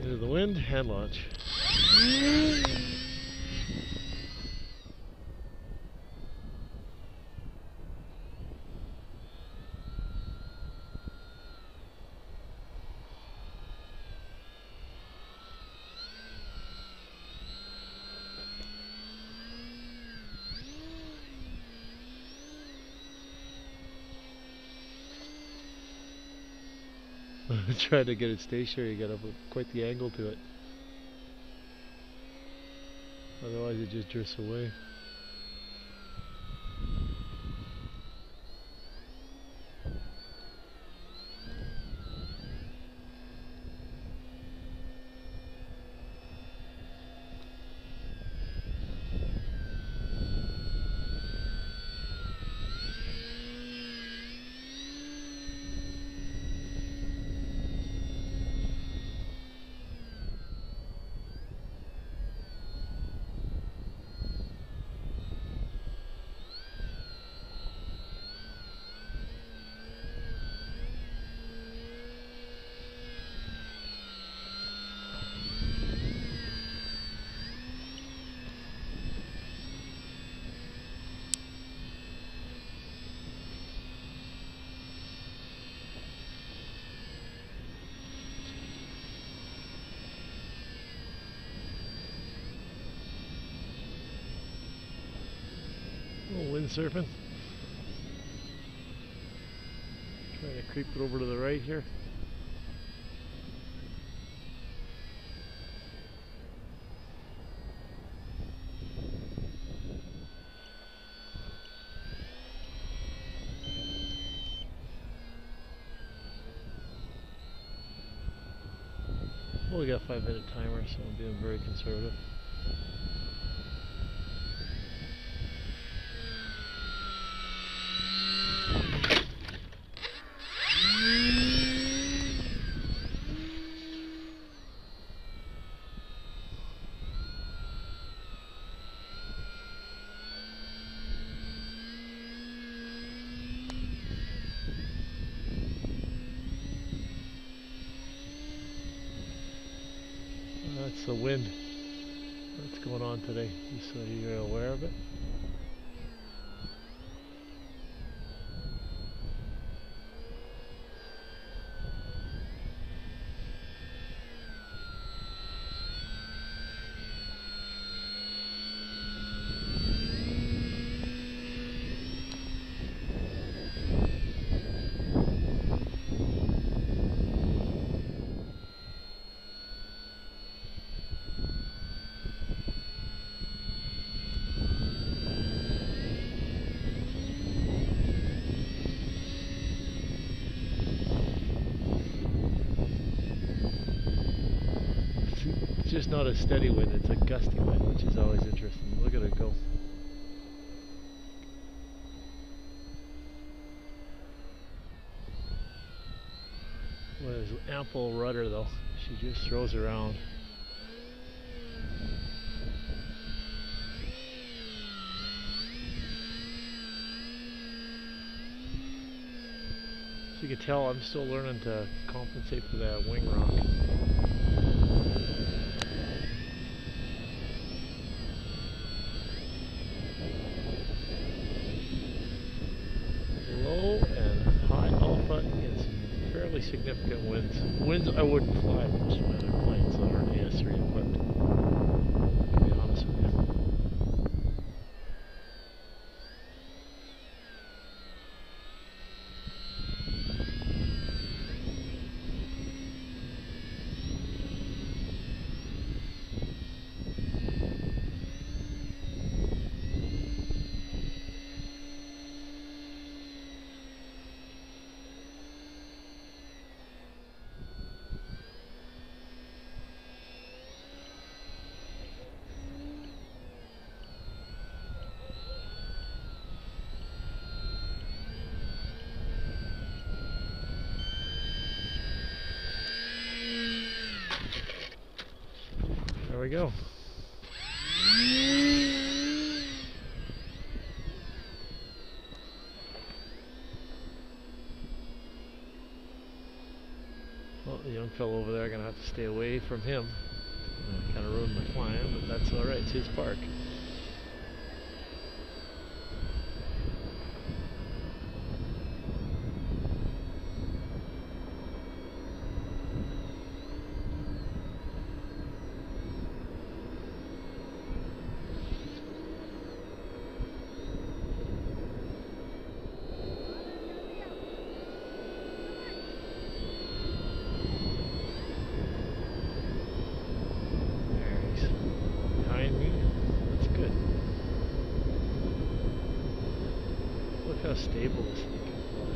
Into the wind, hand launch. Trying to get it stationary, you gotta put quite the angle to it. Otherwise it just drifts away. A little windsurfing. Trying to creep it over to the right here. Well, we got a 5-minute timer, so I'm being very conservative. That's the wind that's going on today, just so you're aware of it. It's just not a steady wind, it's a gusty wind, which is always interesting. Look at it go. Well, there's ample rudder though. She just throws around. As you can tell, I'm still learning to compensate for that wing rock. Low and high alpha and some fairly significant winds. Winds I wouldn't fly most of my other planes that aren't AS3 equipped, to be honest with you. There we go. Well, you don't fellow over there, gonna have to stay away from him. Kind of ruined my flying, but that's alright, it's his park. How stable this thing can fly.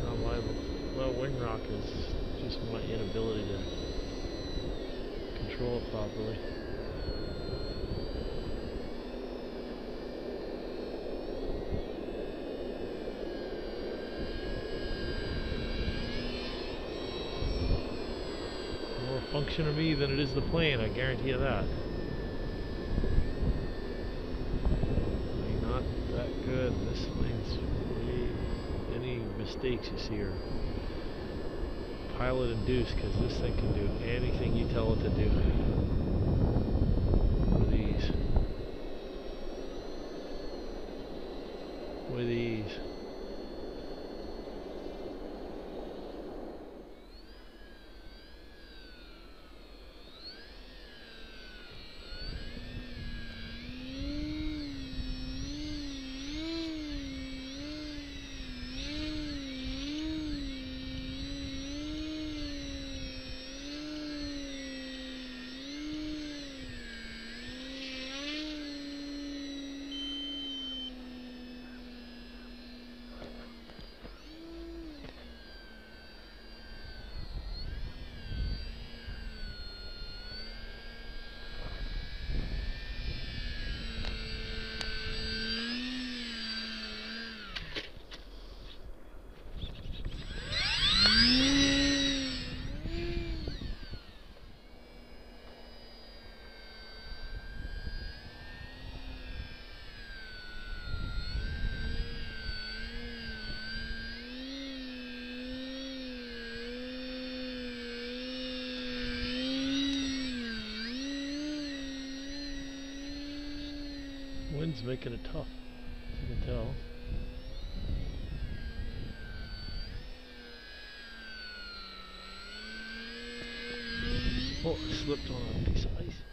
Not liable. Well, wing rock is just my inability to control it properly. More a function of me than it is the plane, I guarantee you that. Good. This plane's any mistakes you see are pilot induced, because this thing can do anything you tell it to do with ease. With ease. Wind's making it tough, as you can tell. Oh, I slipped on a piece of ice.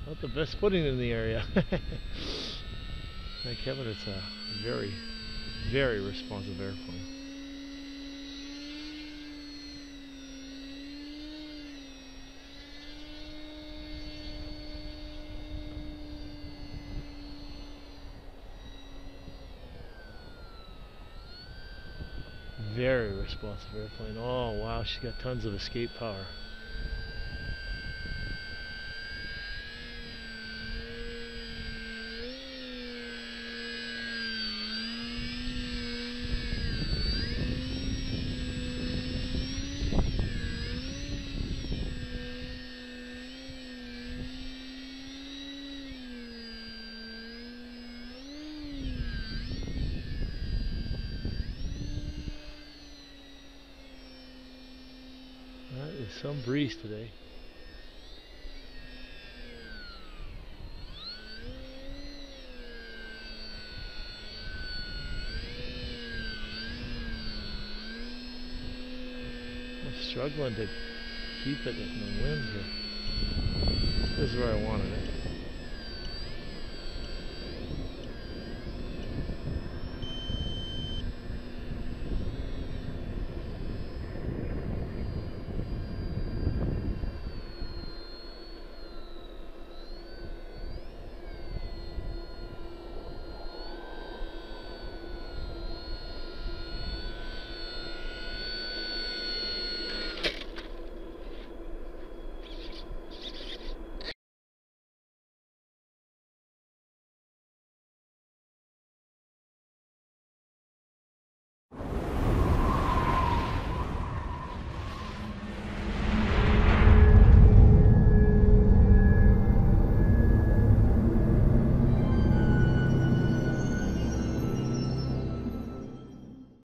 Not the best footing in the area. Hey Kevin, it's a very, very responsive airplane. Very responsive airplane. Oh wow, she's got tons of escape power. Some breeze today. I'm struggling to keep it in the wind here. This is where I wanted it.